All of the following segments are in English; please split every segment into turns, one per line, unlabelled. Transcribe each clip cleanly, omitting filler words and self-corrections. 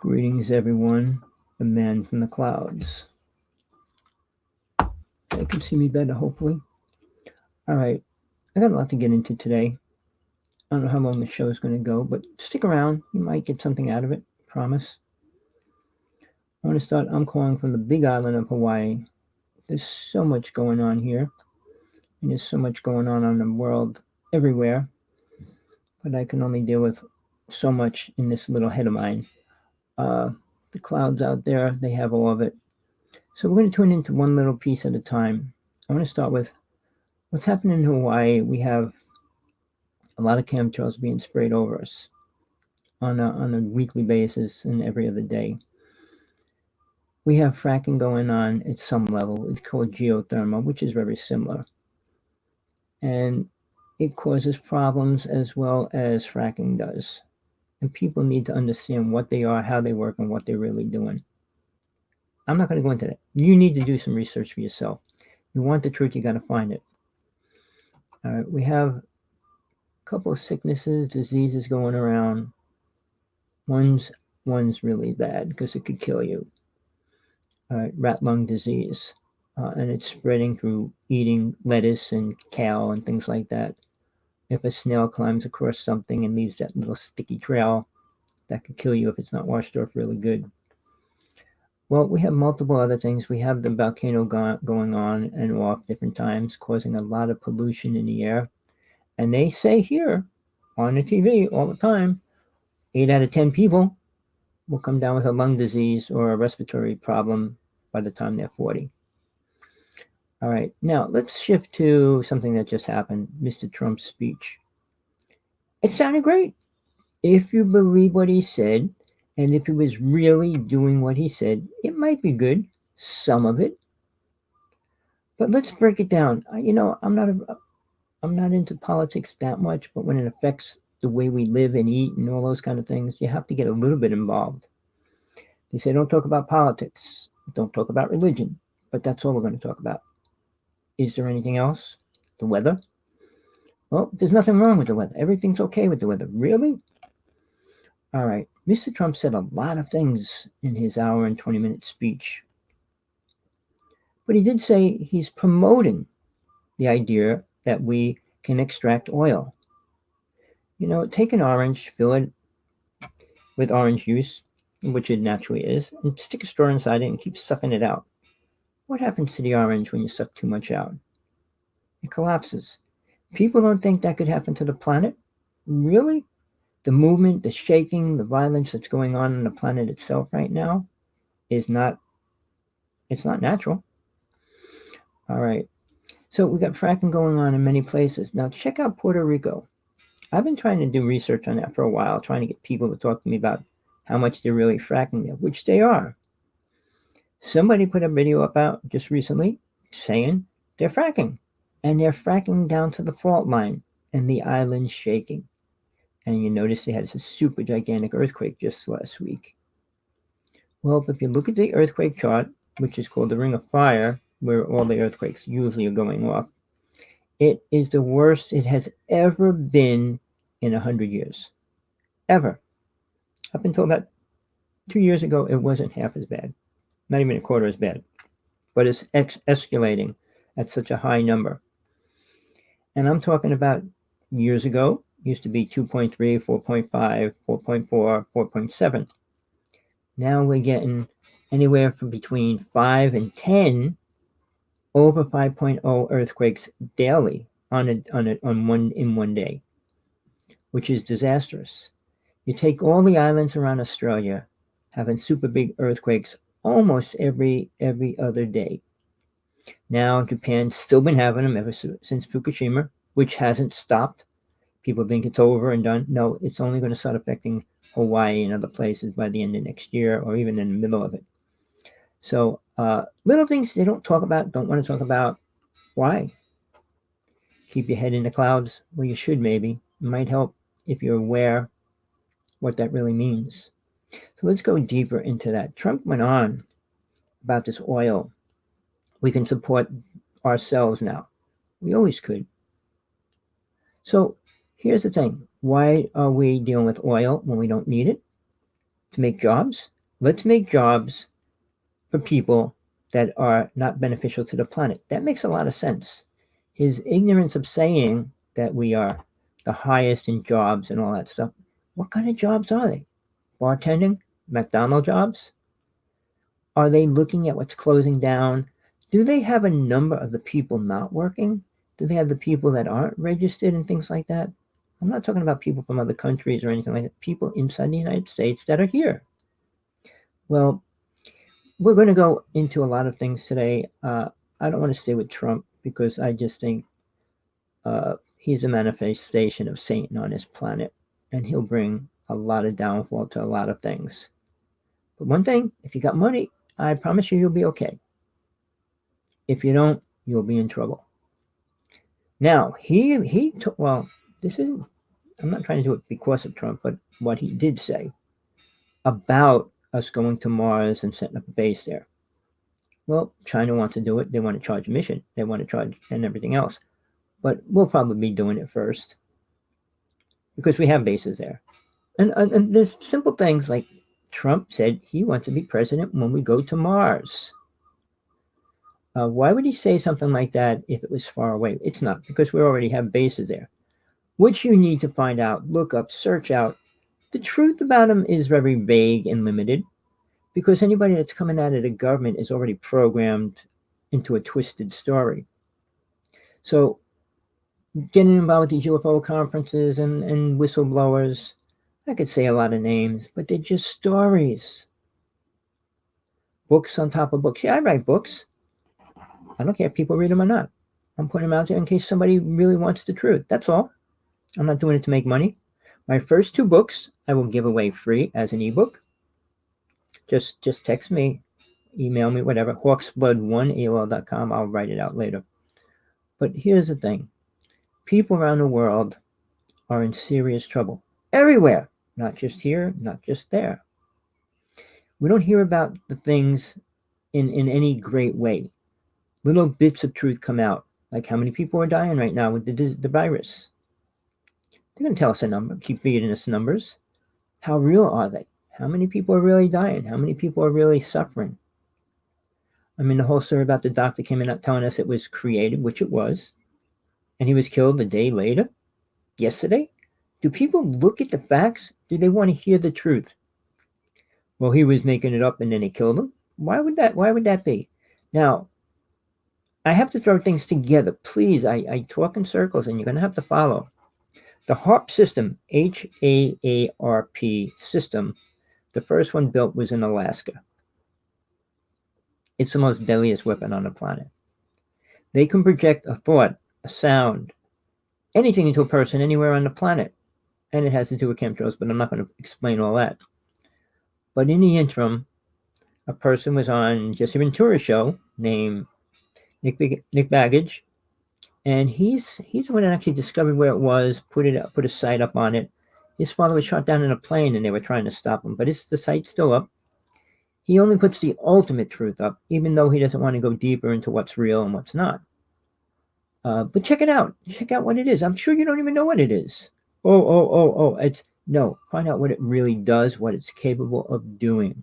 Greetings, everyone. The man from the clouds. You can see me better, hopefully. All right, I got a lot to get into today. I don't know how long the show is going to go, but stick around. You might get something out of it. Promise. I want to start. I'm calling from the big island of Hawaii. There's so much going on here, and there's so much going on in the world everywhere, but I can only deal with so much in this little head of mine. Uh, the clouds out there, they have all of it. So we're going to tune into one little piece at a time. I want to start with what's happening in Hawaii. We have a lot of chemtrails being sprayed over us on a weekly basis and every other day. We have fracking going on at some level. It's called geothermal, which is very similar. And it causes problems as well as fracking does. And people need to understand what they are, how they work, and what they're really doing. I'm not going to go into that. You need to do some research for yourself. You want the truth, you got to find it. All right, we have a couple of sicknesses, diseases going around. One's really bad because it could kill you. Rat lung disease, and it's spreading through eating lettuce and kale and things like that. If a snail climbs across something and leaves that little sticky trail, that could kill you if it's not washed off really good. Well, we have multiple other things. We have the volcano going on and off different times, causing a lot of pollution in the air. And they say here on the TV all the time, 8 out of 10 people will come down with a lung disease or a respiratory problem by the time they're 40. All right, now let's shift to something that just happened, Mr. Trump's speech. It sounded great. If you believe what he said, and if he was really doing what he said, it might be good, some of it. But let's break it down. I'm not into politics that much, but when it affects the way we live and eat and all those kind of things, you have to get a little bit involved. They say don't talk about politics, don't talk about religion, but that's all we're going to talk about. Is there anything else? The weather? Well, there's nothing wrong with the weather. Everything's okay with the weather. Really? All right. Mr. Trump said a lot of things in his hour and 20-minute speech. But he did say he's promoting the idea that we can extract oil. Take an orange, fill it with orange juice, which it naturally is, and stick a straw inside it and keep sucking it out. What happens to the orange when you suck too much out? It collapses. People don't think that could happen to the planet? Really? The movement, the shaking, the violence that's going on the planet itself right now it's not natural. All right. So we got fracking going on in many places. Now check out Puerto Rico. I've been trying to do research on that for a while, trying to get people to talk to me about how much they're really fracking there, which they are. Somebody put a video up out just recently saying they're fracking. And they're fracking down to the fault line and the island's shaking. And you notice they had a super gigantic earthquake just last week. Well, if you look at the earthquake chart, which is called the Ring of Fire, where all the earthquakes usually are going off, it is the worst it has ever been in 100 years. Ever. Up until about 2 years ago, it wasn't half as bad. Not even a quarter as bad. But it's escalating at such a high number. And I'm talking about years ago, used to be 2.3, 4.5, 4.4, 4.7. Now we're getting anywhere from between 5 and 10 over 5.0 earthquakes daily in one day, which is disastrous. You take all the islands around Australia having super big earthquakes almost every other day. Now Japan's still been having them ever since Fukushima, which hasn't stopped. People think it's over and done. No, it's only going to start affecting Hawaii and other places by the end of next year or even in the middle of it. So little things they don't want to talk about. Why? Keep your head in the clouds. Well, you should maybe. It might help if you're aware what that really means. So let's go deeper into that. Trump went on about this oil. We can support ourselves now. We always could. So here's the thing. Why are we dealing with oil when we don't need it? to make jobs. Let's make jobs for people that are not beneficial to the planet. That makes a lot of sense. His ignorance of saying that we are the highest in jobs and all that stuff. What kind of jobs are they? Bartending? McDonald jobs? Are they looking at what's closing down? Do they have a number of the people not working? Do they have the people that aren't registered and things like that? I'm not talking about people from other countries or anything like that. People inside the United States that are here. Well, we're going to go into a lot of things today. I don't want to stay with Trump because I just think he's a manifestation of Satan on his planet, and he'll bring a lot of downfall to a lot of things. But one thing, if you got money, I promise you, you'll be okay. If you don't, you'll be in trouble. Now, he took, well, this isn't, I'm not trying to do it because of Trump, but what he did say about us going to Mars and setting up a base there. Well, China wants to do it. They want to charge a mission. They want to charge and everything else. But we'll probably be doing it first because we have bases there. And there's simple things like Trump said he wants to be president when we go to Mars. Why would he say something like that if it was far away? It's not, because we already have bases there. Which you need to find out, look up, search out. The truth about him is very vague and limited, because anybody that's coming out of the government is already programmed into a twisted story. So getting involved with these UFO conferences and whistleblowers, I could say a lot of names, but they're just stories. Books on top of books. Yeah, I write books. I don't care if people read them or not. I'm putting them out there in case somebody really wants the truth. That's all. I'm not doing it to make money. My first 2 books I will give away free as an ebook. Just text me, email me, whatever. Hawksblood1@AOL.com. I'll write it out later. But here's the thing. People around the world are in serious trouble. Everywhere. Not just here, not just there. We don't hear about the things in any great way. Little bits of truth come out, like how many people are dying right now with the virus. They're going to tell us a number, keep feeding us numbers. How real are they? How many people are really dying? How many people are really suffering? I mean, the whole story about the doctor came in out telling us it was created, which it was, and he was killed a day later, yesterday. Do people look at the facts? Do they want to hear the truth? Well, he was making it up and then they killed him. Why would that be? Now, I have to throw things together. Please, I talk in circles and you're going to have to follow. The HAARP system, HAARP system, the first one built was in Alaska. It's the most deadliest weapon on the planet. They can project a thought, a sound, anything into a person anywhere on the planet. And it has to do with chemtrails, but I'm not going to explain all that. But in the interim, a person was on Jesse Ventura's show named Nick Baggage, and he's the one that actually discovered where it was, put a site up on it. His father was shot down in a plane, and they were trying to stop him, but the site's still up. He only puts the ultimate truth up, even though he doesn't want to go deeper into what's real and what's not. But check it out. Check out what it is. I'm sure you don't even know what it is. Find out what it really does, what it's capable of doing.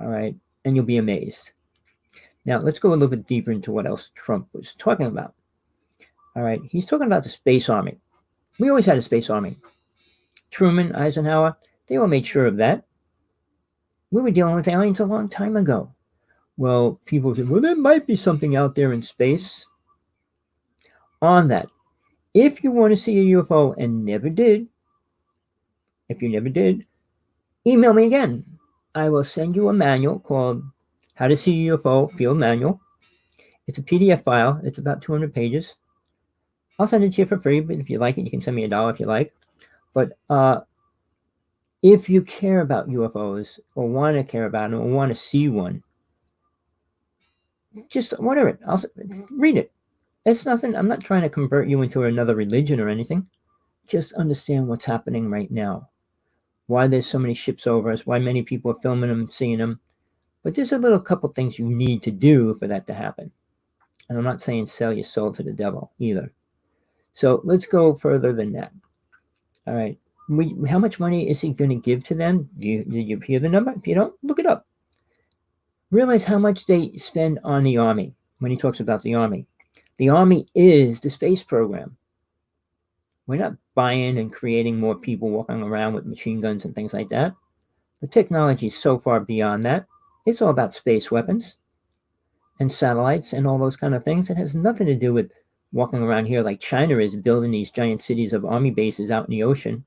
All right, and you'll be amazed. Now, let's go a little bit deeper into what else Trump was talking about. All right, he's talking about the space army. We always had a space army. Truman, Eisenhower, they all made sure of that. We were dealing with aliens a long time ago. Well, people said, well, there might be something out there in space. On that, if you want to see a UFO and never did, email me again. I will send you a manual called How to See a UFO Field Manual. It's a PDF file. It's about 200 pages. I'll send it to you for free, but if you like it, you can send me $1 if you like. But if you care about UFOs or want to care about them or want to see one, just order it. I'll read it. It's nothing. I'm not trying to convert you into another religion or anything. Just understand what's happening right now. Why there's so many ships over us, why many people are filming them, seeing them. But there's a little couple things you need to do for that to happen. And I'm not saying sell your soul to the devil either. So let's go further than that. All right. How much money is he going to give to them? Did you hear the number? If you don't, look it up. Realize how much they spend on the Army when he talks about the Army. The Army is the space program. We're not buying and creating more people walking around with machine guns and things like that. The technology is so far beyond that. It's all about space weapons and satellites and all those kind of things. It has nothing to do with walking around here like China is building these giant cities of army bases out in the ocean.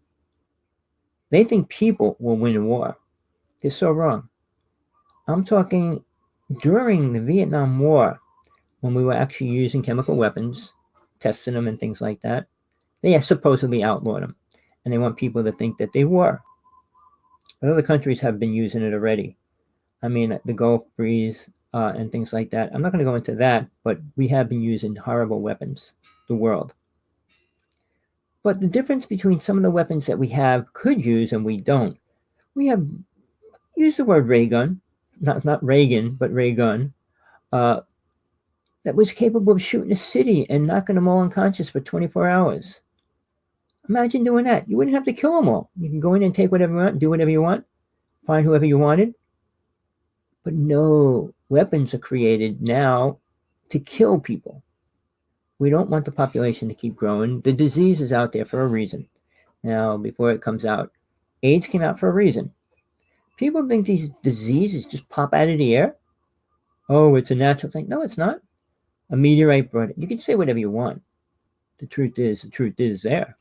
They think people will win a war. They're so wrong. I'm talking during the Vietnam War, when we were actually using chemical weapons, testing them and things like that. They supposedly outlawed them, and they want people to think that they were. But other countries have been using it already. I mean, the Gulf breeze and things like that. I'm not going to go into that, but we have been using horrible weapons, the world. But the difference between some of the weapons that we could use and we don't, we have used the word ray gun, not Reagan, but ray gun, that was capable of shooting a city and knocking them all unconscious for 24 hours. Imagine doing that. You wouldn't have to kill them all. You can go in and take whatever you want, do whatever you want, find whoever you wanted. But no, weapons are created now to kill people. We don't want the population to keep growing. The disease is out there for a reason. Now, before it comes out, AIDS came out for a reason. People think these diseases just pop out of the air. Oh, it's a natural thing. No, it's not. A meteorite brought it. You can say whatever you want. The truth is there,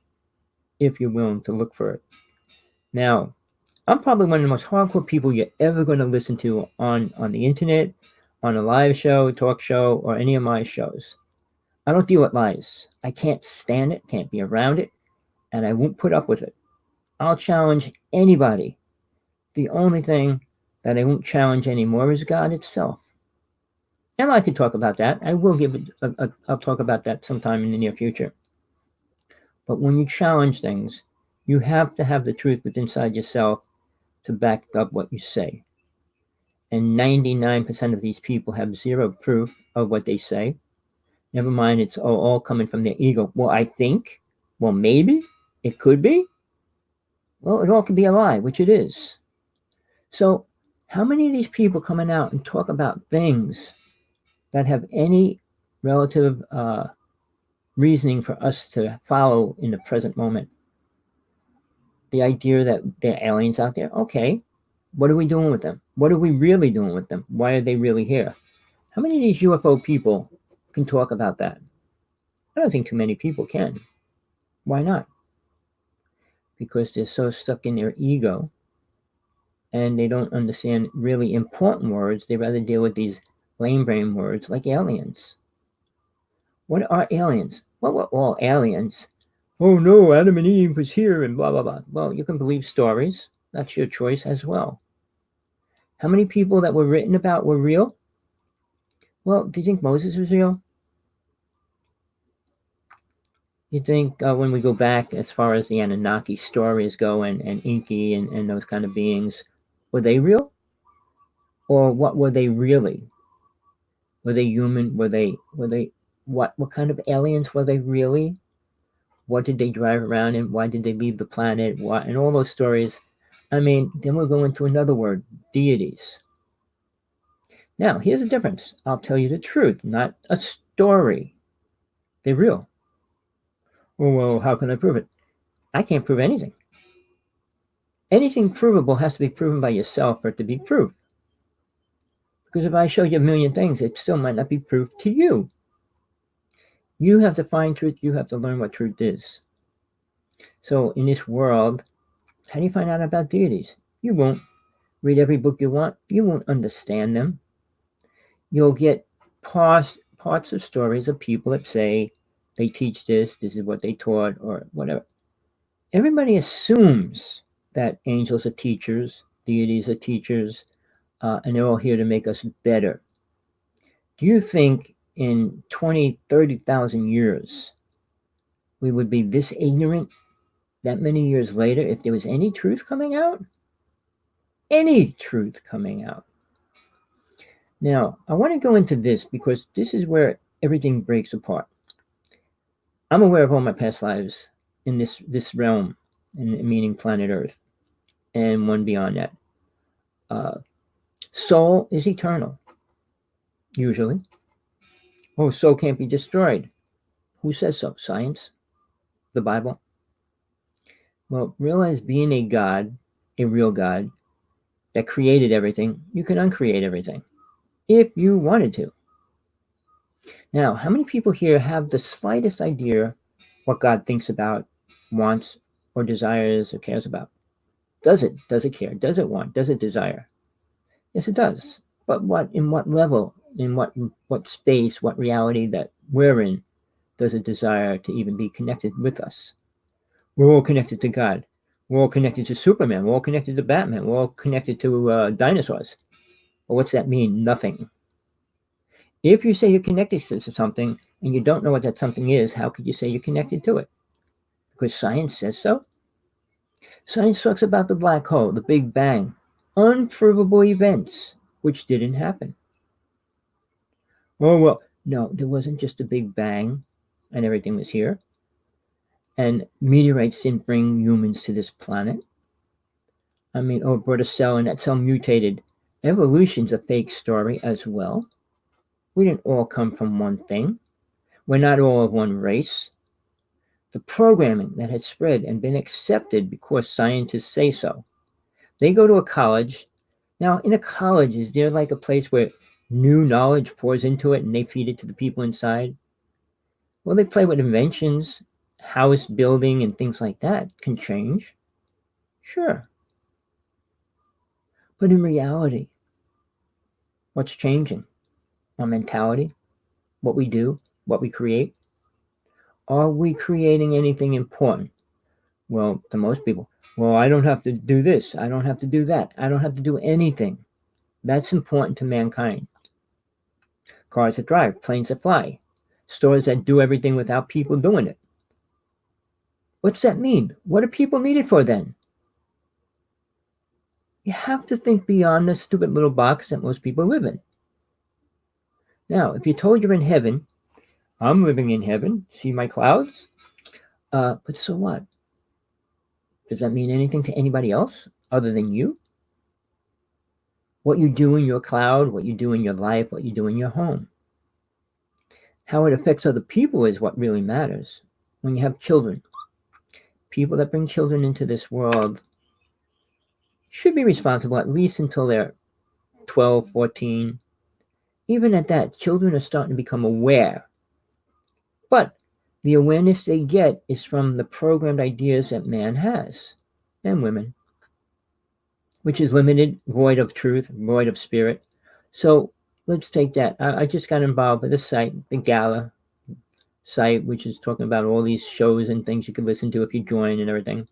if you're willing to look for it. Now, I'm probably one of the most hardcore people you're ever going to listen to on the internet, on a live show, talk show, or any of my shows. I don't deal with lies. I can't stand it, can't be around it, and I won't put up with it. I'll challenge anybody. The only thing that I won't challenge anymore is God itself. And I could talk about that. I will I'll talk about that sometime in the near future. But when you challenge things, you have to have the truth within inside yourself to back up what you say. And 99% of these people have zero proof of what they say. Never mind, it's all coming from their ego. Well, I think. Well, maybe. It could be. Well, it all could be a lie, which it is. So how many of these people coming out and talk about things that have any relative reasoning for us to follow in the present moment? The idea that there are aliens out there. Okay, what are we doing with them? What are we really doing with them? Why are they really here? How many of these UFO people can talk about that? I don't think too many people can. Why not? Because they're so stuck in their ego and they don't understand really important words. They rather deal with these lame brain words like aliens. What are aliens? Well, we're all aliens. Oh no, Adam and Eve was here and blah, blah, blah. Well, you can believe stories. That's your choice as well. How many people that were written about were real? Well, do you think Moses was real? You think when we go back as far as the Anunnaki stories go and Inky and those kind of beings, were they real? Or what were they really? Were they human? Were they what kind of aliens were they really? What did they drive around in? Why did they leave the planet? What, and all those stories. I mean, then we'll go into another word, deities. Now, here's the difference. I'll tell you the truth, not a story. They're real. Oh, well, how can I prove it? I can't prove anything. Anything provable has to be proven by yourself for it to be proof. Because if I show you a million things, it still might not be proof to you. You have to find truth. You have to learn what truth is. So in this world, how do you find out about deities? You won't read every book you want. You won't understand them. You'll get parts of stories of people that say they teach this is what they taught, or whatever. Everybody assumes that angels are teachers, deities are teachers, and they're all here to make us better. Do you think in 20, 30,000 years, we would be this ignorant that many years later if there was any truth coming out? Any truth coming out. Now, I want to go into this because this is where everything breaks apart. I'm aware of all my past lives in this realm. and meaning planet Earth, and one beyond that. Soul is eternal, usually. Oh, soul can't be destroyed. Who says so? Science? The Bible? Well, realize being a God, a real God, that created everything, you can uncreate everything if you wanted to. Now, how many people here have the slightest idea what God thinks about, wants, or desires, or cares about? Does it? Does it care? Does it want? Does it desire? Yes, it does. But what? In what level? In what space? What reality that we're in? Does it desire to even be connected with us? We're all connected to God. We're all connected to Superman. We're all connected to Batman. We're all connected to dinosaurs. Well, what's that mean? Nothing. If you say you're connected to something and you don't know what that something is, how could you say you're connected to it? Because science says so. Science talks about the black hole, the Big Bang, unprovable events which didn't happen. Oh, well, no, there wasn't just a Big Bang and everything was here. And meteorites didn't bring humans to this planet. I mean, it brought a cell and that cell mutated. Evolution's a fake story as well. We didn't all come from one thing. We're not all of one race. The programming that has spread and been accepted because scientists say so. They go to a college. Now, in a college, is there like a place where new knowledge pours into it and they feed it to the people inside? Well, they play with inventions, house building, and things like that can change. Sure. But in reality, what's changing? Our mentality, what we do, what we create. Are we creating anything important? Well, to most people, well, I don't have to do this. I don't have to do that. I don't have to do anything. That's important to mankind. Cars that drive, planes that fly, stores that do everything without people doing it. What's that mean? What are people needed for then? You have to think beyond the stupid little box that most people live in. Now, if you're told you're in heaven, I'm living in heaven, see my clouds? But so what? Does that mean anything to anybody else other than you? What you do in your cloud, what you do in your life, what you do in your home. How it affects other people is what really matters. When you have children, people that bring children into this world should be responsible at least until they're 12, 14. Even at that, children are starting to become aware. But the awareness they get is from the programmed ideas that man has, and women, which is limited, void of truth, void of spirit. So let's take that. I just got involved with a site, the Gala site, which is talking about all these shows and things you could listen to if you join and everything.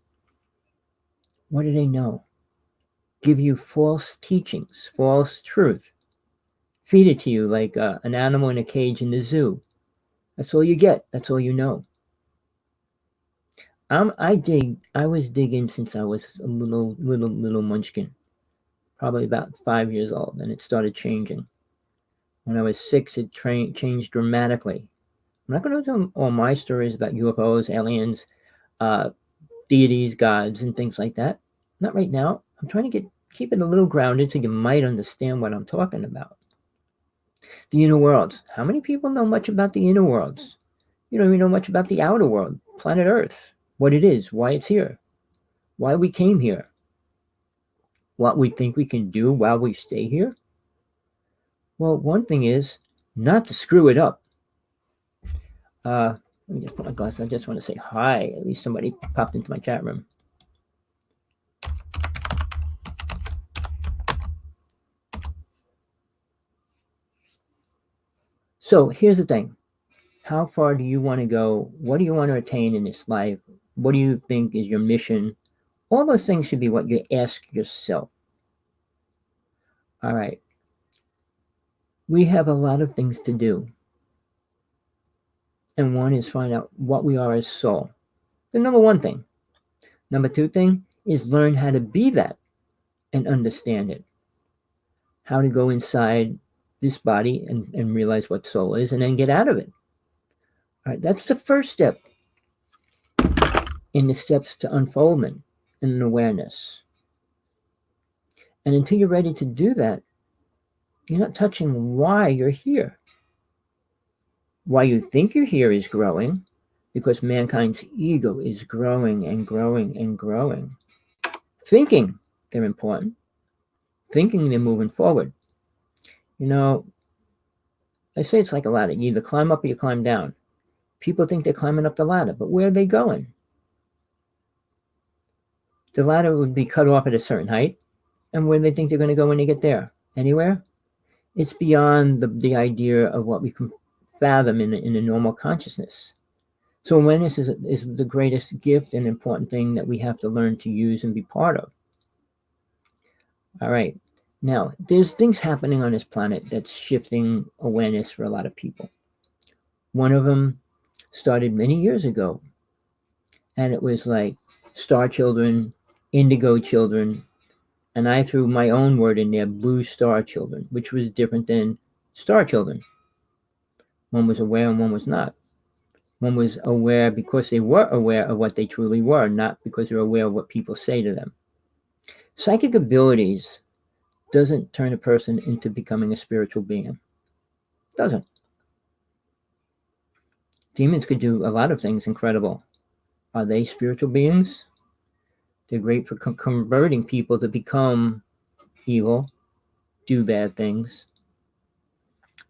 What do they know? Give you false teachings, false truth. Feed it to you like an animal in a cage in the zoo. That's all you get. That's all you know. I was digging since I was a little munchkin, probably about 5 years old, and it started changing. When I was 6, it changed dramatically. I'm not going to tell all my stories about UFOs, aliens, deities, gods, and things like that. Not right now. I'm trying to keep it a little grounded so you might understand what I'm talking about. The inner worlds. How many people know much about the inner worlds? You don't even know much about the outer world, planet Earth, what it is, why it's here, why we came here, what we think we can do while we stay here. Well, one thing is not to screw it up. Let me just put my glasses. I just want to say hi. At least somebody popped into my chat room. So here's the thing. How far do you want to go? What do you want to attain in this life? What do you think is your mission? All those things should be what you ask yourself. All right. We have a lot of things to do. And one is find out what we are as soul. The number one thing. Number two thing is learn how to be that and understand it. How to go inside this body and realize what soul is and then get out of it. All right, that's the first step in the steps to unfoldment and an awareness. And until you're ready to do that, you're not touching why you're here. Why you think you're here is growing, because mankind's ego is growing and growing and growing. Thinking they're important, thinking they're moving forward. You know, I say it's like a ladder. You either climb up or you climb down. People think they're climbing up the ladder, but where are they going? The ladder would be cut off at a certain height, and where do they think they're going to go when they get there? Anywhere? It's beyond the idea of what we can fathom in a normal consciousness. So awareness is the greatest gift and important thing that we have to learn to use and be part of. All right. Now, there's things happening on this planet that's shifting awareness for a lot of people. One of them started many years ago, and it was like star children, indigo children, and I threw my own word in there, blue star children, which was different than star children. One was aware and one was not. One was aware because they were aware of what they truly were, not because they're aware of what people say to them. Psychic abilities doesn't turn a person into becoming a spiritual being. Doesn't. Demons could do a lot of things incredible. Are they spiritual beings? They're great for converting people to become evil, do bad things.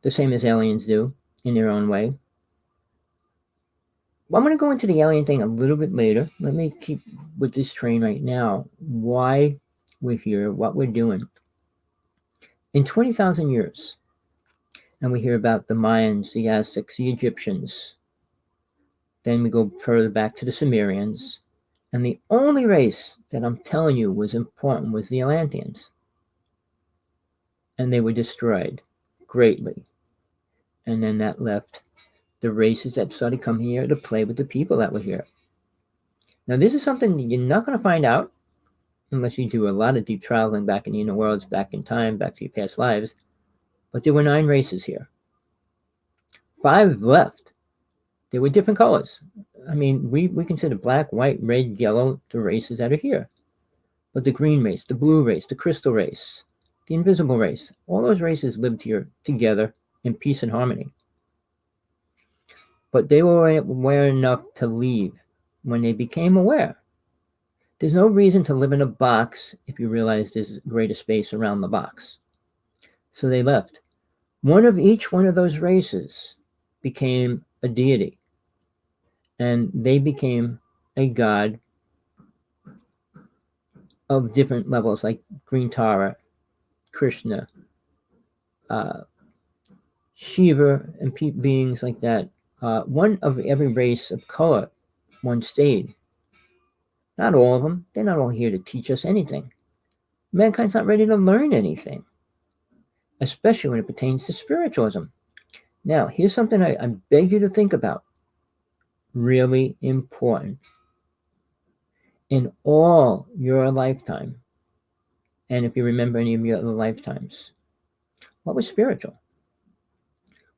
The same as aliens do in their own way. Well, I'm going to go into the alien thing a little bit later. Let me keep with this train right now. Why we're here, what we're doing. In 20,000 years, and we hear about the Mayans, the Aztecs, the Egyptians. Then we go further back to the Sumerians. And the only race that I'm telling you was important was the Atlanteans. And they were destroyed greatly. And then that left the races that started coming here to play with the people that were here. Now, this is something you're not going to find out unless you do a lot of deep traveling back in the inner worlds, back in time, back to your past lives. But there were 9 races here. 5 left. They were different colors. I mean, we consider black, white, red, yellow the races that are here. But the green race, the blue race, the crystal race, the invisible race, all those races lived here together in peace and harmony. But they were aware enough to leave when they became aware. There's no reason to live in a box if you realize there's greater space around the box. So they left. One of each one of those races became a deity. And they became a god of different levels, like Green Tara, Krishna, Shiva, and beings like that. One of every race of color, one stayed. Not all of them. They're not all here to teach us anything. Mankind's not ready to learn anything, especially when it pertains to spiritualism. Now, here's something I beg you to think about. Really important. In all your lifetime, and if you remember any of your other lifetimes, what was spiritual?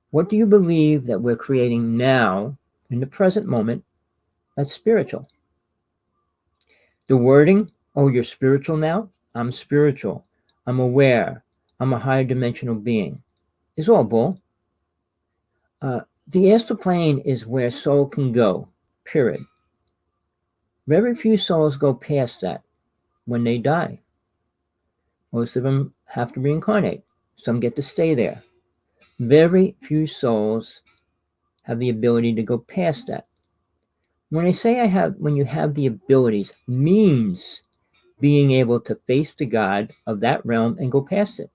What do you believe that we're creating now, in the present moment, that's spiritual? The wording, oh, you're spiritual now? I'm spiritual. I'm aware. I'm a higher dimensional being, is all bull. The astral plane is where soul can go, period. Very few souls go past that when they die. Most of them have to reincarnate. Some get to stay there. Very few souls have the ability to go past that. When I say when you have the abilities, means being able to face the God of that realm and go past it.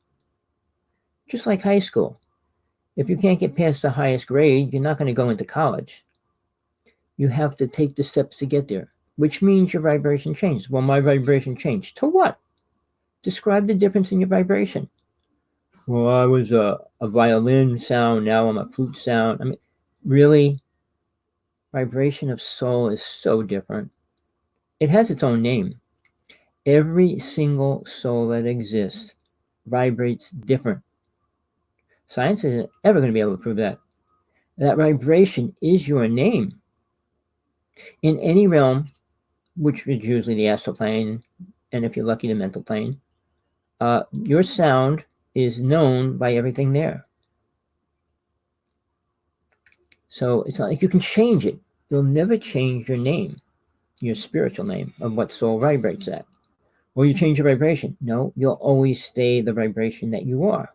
Just like high school. If you can't get past the highest grade, you're not going to go into college. You have to take the steps to get there, which means your vibration changes. Well, my vibration changed. To what? Describe the difference in your vibration. Well, I was a violin sound, now I'm a flute sound. I mean, really? Vibration of soul is so different. It has its own name. Every single soul that exists vibrates different. Science isn't ever going to be able to prove that. That vibration is your name. In any realm, which is usually the astral plane, and if you're lucky, the mental plane, your sound is known by everything there. So it's not like you can change it. You'll never change your name, your spiritual name of what soul vibrates at. Or you change your vibration. No, you'll always stay the vibration that you are.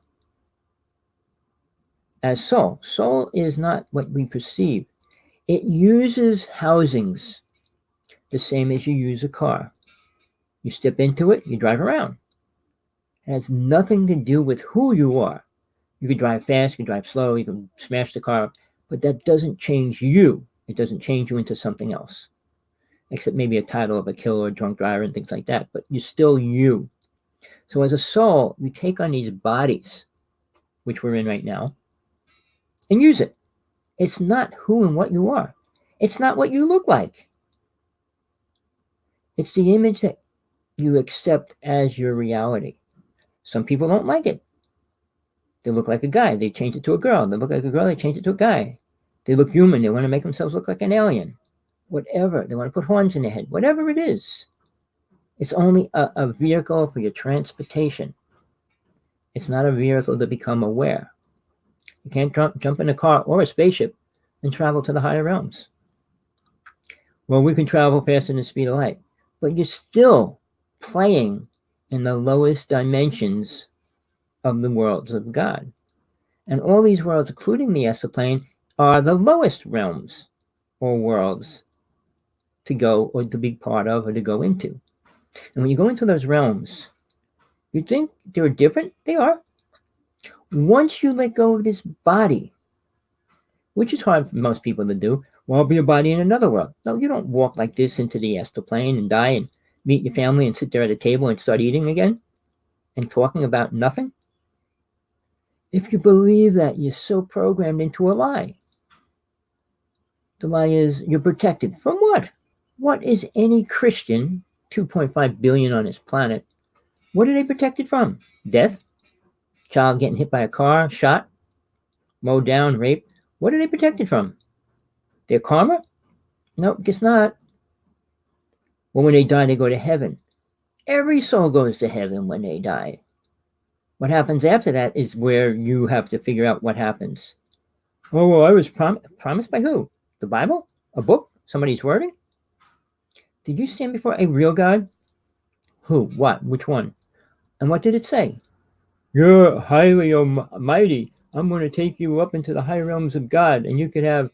As soul, soul is not what we perceive. It uses housings the same as you use a car. You step into it, you drive around. It has nothing to do with who you are. You can drive fast, you can drive slow, you can smash the car, but that doesn't change you. It doesn't change you into something else, except maybe a title of a killer or drunk driver and things like that, but you're still you. So as a soul, we take on these bodies, which we're in right now, and use it. It's not who and what you are. It's not what you look like. It's the image that you accept as your reality. Some people don't like it. They look like a guy, they change it to a girl. They look like a girl, they change it to a guy. They look human, they want to make themselves look like an alien. Whatever, they want to put horns in their head, whatever it is. It's only a vehicle for your transportation. It's not a vehicle to become aware. You can't jump in a car or a spaceship and travel to the higher realms. Well, we can travel faster than the speed of light, but you're still playing in the lowest dimensions of the worlds of God. And all these worlds, including the astral plane, are the lowest realms or worlds to go or to be part of or to go into. And when you go into those realms, you think they're different? They are. Once you let go of this body, which is hard for most people to do, well, I'll be a body in another world. No, you don't walk like this into the astral plane and die and meet your family and sit there at a table and start eating again and talking about nothing. If you believe that, you're so programmed into a lie. The lie is you're protected. From what? What is any Christian, 2.5 billion on this planet, what are they protected from? Death? Child getting hit by a car, shot, mowed down, raped? What are they protected from? Their karma? Nope, guess not. Well, when they die, they go to heaven. Every soul goes to heaven when they die. What happens after that is where you have to figure out what happens. Oh, well, I was promised by who? The Bible? A book? Somebody's wording? Did you stand before a real God? Who? What? Which one? And what did it say? You're highly almighty. I'm going to take you up into the high realms of God, and you could have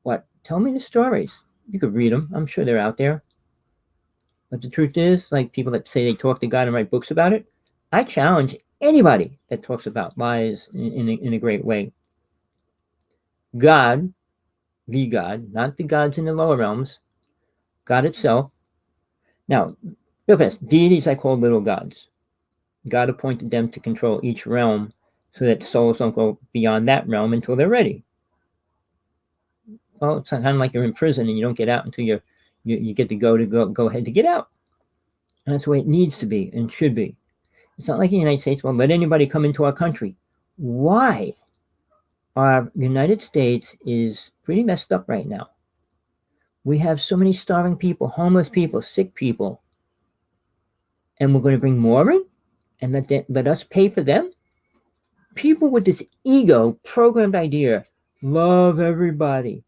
what? Tell me the stories. You could read them. I'm sure they're out there. But the truth is, like people that say they talk to God and write books about it, I challenge anybody that talks about lies in a great way. God, the God, not the gods in the lower realms, God itself. Now, real fast, deities I call little gods. God appointed them to control each realm so that souls don't go beyond that realm until they're ready. Well, it's kind of like you're in prison and you don't get out until you get to go ahead to get out. And that's the way it needs to be and should be. It's not like the United States, well, let anybody come into our country. Why? Our United States is pretty messed up right now. We have so many starving people, homeless people, sick people. And we're going to bring more in and let us pay for them? People with this ego programmed idea, love everybody.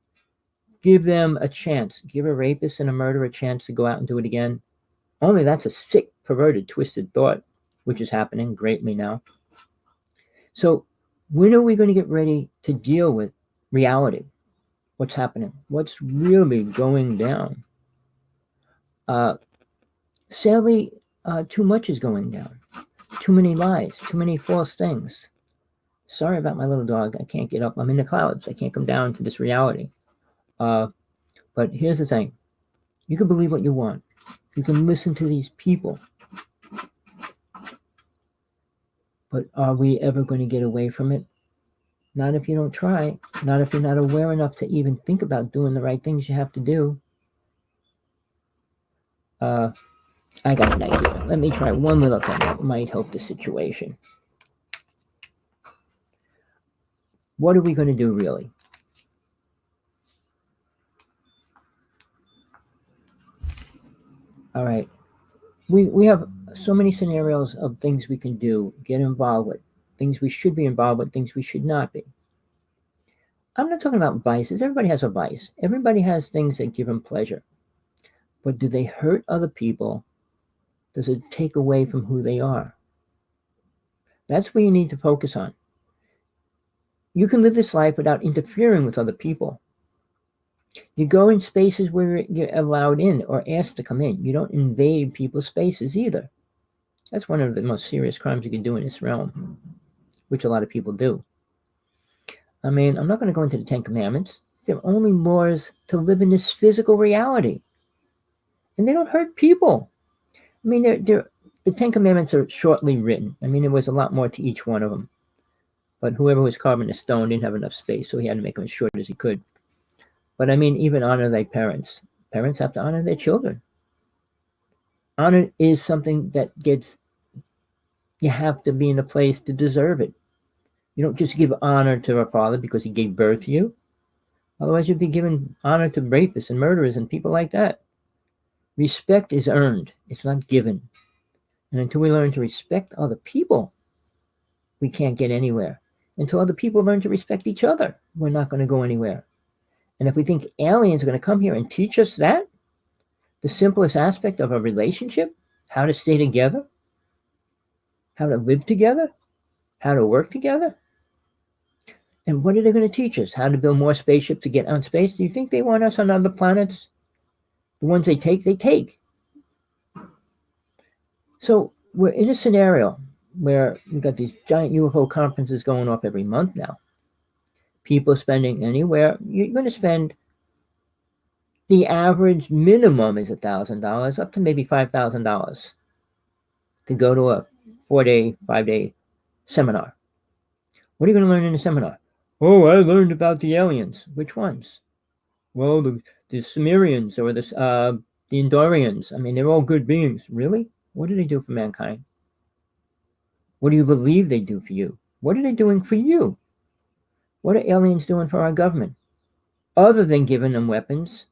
Give them a chance. Give a rapist and a murderer a chance to go out and do it again. Only that's a sick, perverted, twisted thought, which is happening greatly now. So when are we going to get ready to deal with reality? What's happening? What's really going down? Sadly, too much is going down. Too many lies, too many false things. Sorry about my little dog. I can't get up. I'm in the clouds. I can't come down to this reality. But here's the thing. You can believe what you want. You can listen to these people. But are we ever going to get away from it? Not if you don't try. Not if you're not aware enough to even think about doing the right things you have to do. I got an idea. Let me try one little thing that might help the situation. What are we going to do really? All right. We have so many scenarios of things we can do, get involved with, things we should be involved with, things we should not be. I'm not talking about vices. Everybody has a vice. Everybody has things that give them pleasure. But do they hurt other people? Does it take away from who they are? That's what you need to focus on. You can live this life without interfering with other people. You go in spaces where you're allowed in or asked to come in. You don't invade people's spaces either. That's one of the most serious crimes you can do in this realm, which a lot of people do. I mean, I'm not going to go into the Ten Commandments. They're only laws to live in this physical reality. And they don't hurt people. I mean, the Ten Commandments are shortly written. I mean, there was a lot more to each one of them. But whoever was carving the stone didn't have enough space, so he had to make them as short as he could. But I mean, even honor thy parents. Parents have to honor their children. Honor is something that you have to be in a place to deserve it. You don't just give honor to a father because he gave birth to you. Otherwise, you'd be giving honor to rapists and murderers and people like that. Respect is earned. It's not given. And until we learn to respect other people, we can't get anywhere. Until other people learn to respect each other, we're not going to go anywhere. And if we think aliens are going to come here and teach us that, the simplest aspect of a relationship, how to stay together, how to live together, how to work together, and what are they going to teach us? How to build more spaceships to get out in space? Do you think they want us on other planets? The ones they take, they take. So we're in a scenario where we've got these giant UFO conferences going off every month now. People spending anywhere, you're going to spend, the average minimum is $1,000 up to maybe $5,000 to go to a 4-day, 5-day seminar. What are you going to learn in the seminar? Oh, I learned about the aliens. Which ones? Well, the Sumerians or the Endorians. I mean, they're all good beings. Really? What do they do for mankind? What do you believe they do for you? What are they doing for you? What are aliens doing for our government? Other than giving them weapons,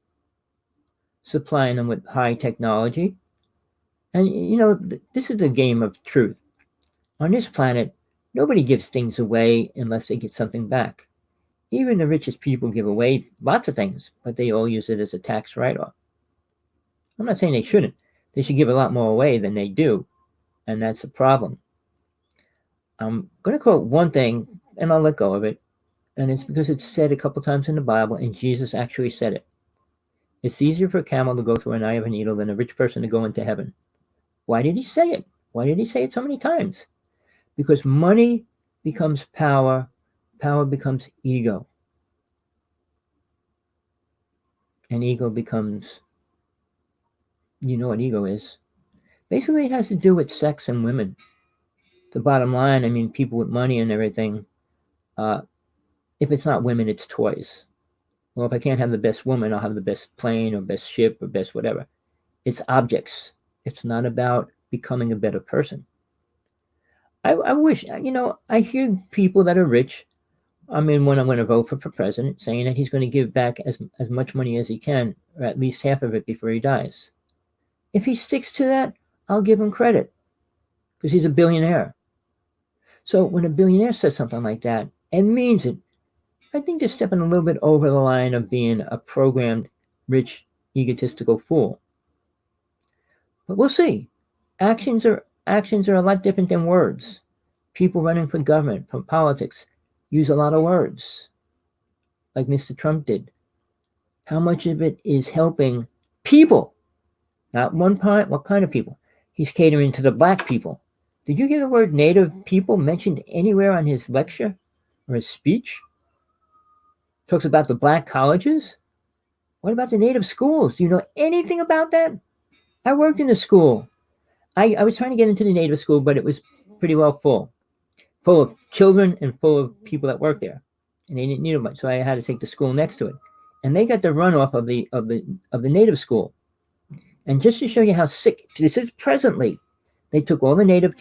supplying them with high technology. And, you know, this is the game of truth. On this planet, nobody gives things away unless they get something back. Even the richest people give away lots of things, but they all use it as a tax write-off. I'm not saying they shouldn't. They should give a lot more away than they do, and that's a problem. I'm going to quote one thing, and I'll let go of it, and it's because it's said a couple times in the Bible, and Jesus actually said it. It's easier for a camel to go through an eye of a needle than a rich person to go into heaven. Why did he say it? Why did he say it so many times? Because money becomes power, power becomes ego, and ego becomes, you know what ego is. Basically, it has to do with sex and women. The bottom line, I mean, people with money and everything, if it's not women, it's toys. Well, if I can't have the best woman, I'll have the best plane or best ship or best whatever. It's objects. It's not about becoming a better person. I wish, you know, I hear people that are rich. I mean, when I'm going to vote for president, saying that he's going to give back as much money as he can, or at least half of it before he dies. If he sticks to that, I'll give him credit because he's a billionaire. So when a billionaire says something like that and means it, I think they're stepping a little bit over the line of being a programmed, rich, egotistical fool. But we'll see. Actions are a lot different than words. People running for government, for politics, use a lot of words, like Mr. Trump did. How much of it is helping people? Not one part. What kind of people? He's catering to the black people. Did you hear the word native people mentioned anywhere on his lecture or his speech? Talks about the black colleges. What about the native schools? Do you know anything about that? I worked in a school. I was trying to get into the native school, but it was pretty well full of children and full of people that worked there, and they didn't need much. So I had to take the school next to it, and they got the runoff of the native school. And just to show you how sick this is presently, they took all the native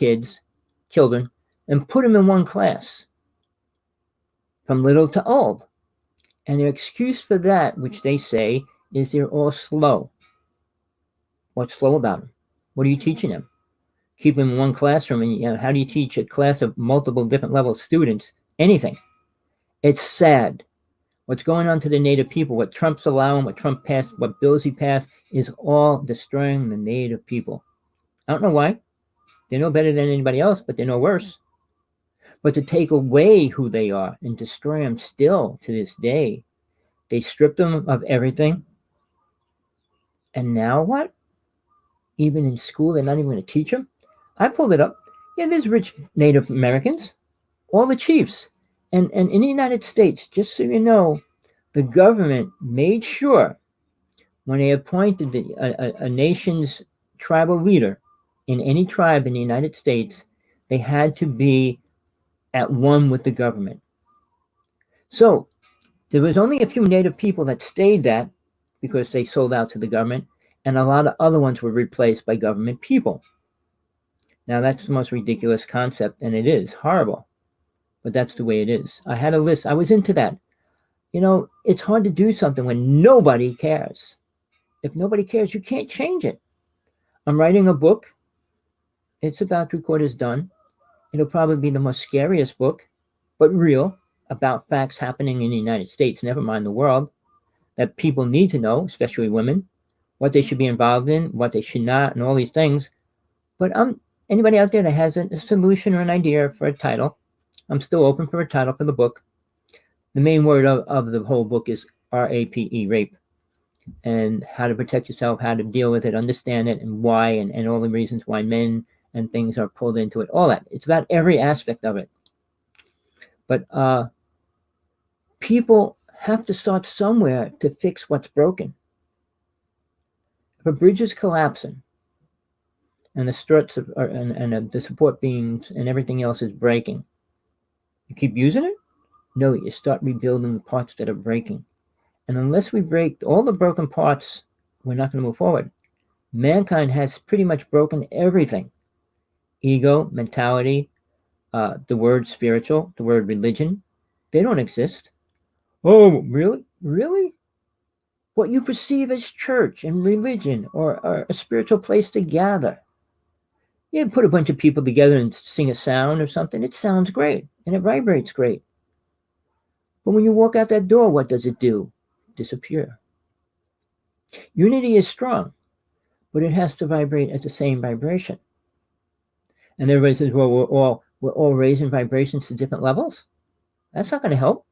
children, and put them in one class, from little to old. And their excuse for that, which they say, is they're all slow. What's slow about them? What are you teaching them? Keep them in one classroom, and how do you teach a class of multiple different level students anything? It's sad. What's going on to the Native people, what Trump's allowing, what Trump passed, what bills he passed, is all destroying the Native people. I don't know why. They know better than anybody else, but they know worse. But to take away who they are and destroy them still to this day, they stripped them of everything. And now what? Even in school, they're not even going to teach them? I pulled it up. Yeah, there's rich Native Americans, all the chiefs. And in the United States, just so you know, the government made sure when they appointed a nation's tribal leader in any tribe in the United States, they had to be at one with the government. So there was only a few Native people that stayed that because they sold out to the government, and a lot of other ones were replaced by government people. Now, that's the most ridiculous concept, and it is horrible, but that's the way it is. I had a list. I was into that. It's hard to do something when nobody cares. If nobody cares, you can't change it. I'm writing a book. It's about 3/4 done. It'll probably be the most scariest book, but real, about facts happening in the United States, never mind the world, that people need to know, especially women, what they should be involved in, what they should not, and all these things. But anybody out there that has a solution or an idea for a title, I'm still open for a title for the book. The main word of the whole book is RAPE, rape, and how to protect yourself, how to deal with it, understand it, and why, and all the reasons why men and things are pulled into it, all that. It's about every aspect of it. But people have to start somewhere to fix what's broken. If a bridge is collapsing, and the struts and the support beams and everything else is breaking, you keep using it? No, you start rebuilding the parts that are breaking. And unless we break all the broken parts, we're not going to move forward. Mankind has pretty much broken everything. Ego, mentality, the word spiritual, the word religion, they don't exist. Oh, really? Really? What you perceive as church and religion or a spiritual place to gather. You put a bunch of people together and sing a sound or something, it sounds great and it vibrates great. But when you walk out that door, what does it do? Disappear. Unity is strong, but it has to vibrate at the same vibration. And everybody says, well, we're all raising vibrations to different levels. That's not going to help,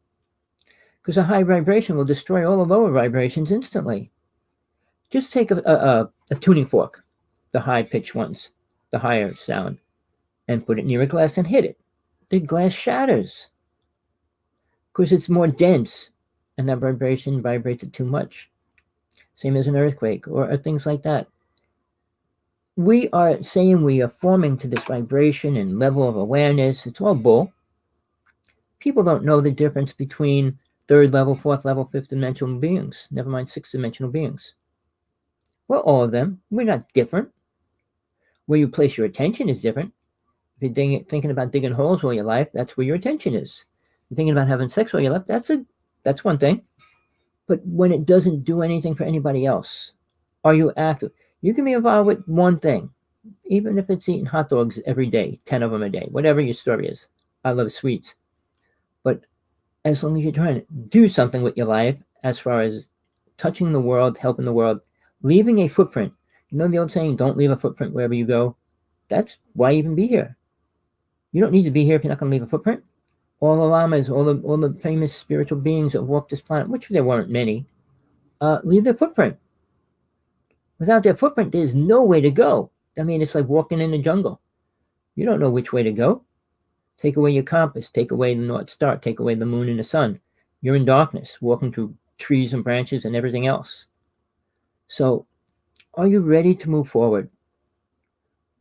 because a high vibration will destroy all the lower vibrations instantly. Just take a tuning fork, the high-pitched ones, the higher sound, and put it near a glass and hit it. The glass shatters because it's more dense, and that vibration vibrates it too much. Same as an earthquake or things like that. We are saying we are forming to this vibration and level of awareness. It's all bull. People don't know the difference between third level, fourth level, fifth dimensional beings, never mind sixth dimensional beings. Well, all of them. We're not different. Where you place your attention is different. If you're thinking about digging holes all your life, that's where your attention is. If you're thinking about having sex all your life, that's one thing. But when it doesn't do anything for anybody else, are you active? You can be involved with one thing, even if it's eating hot dogs every day, 10 of them a day, whatever your story is. I love sweets. But as long as you're trying to do something with your life, as far as touching the world, helping the world, leaving a footprint. You know the old saying, don't leave a footprint wherever you go? That's why even be here. You don't need to be here if you're not going to leave a footprint. All the lamas, all the famous spiritual beings that walked this planet, which there weren't many, leave their footprint. Without their footprint, there's no way to go. I mean, it's like walking in the jungle. You don't know which way to go. Take away your compass, take away the North Star, take away the moon and the sun. You're in darkness, walking through trees and branches and everything else. So, are you ready to move forward?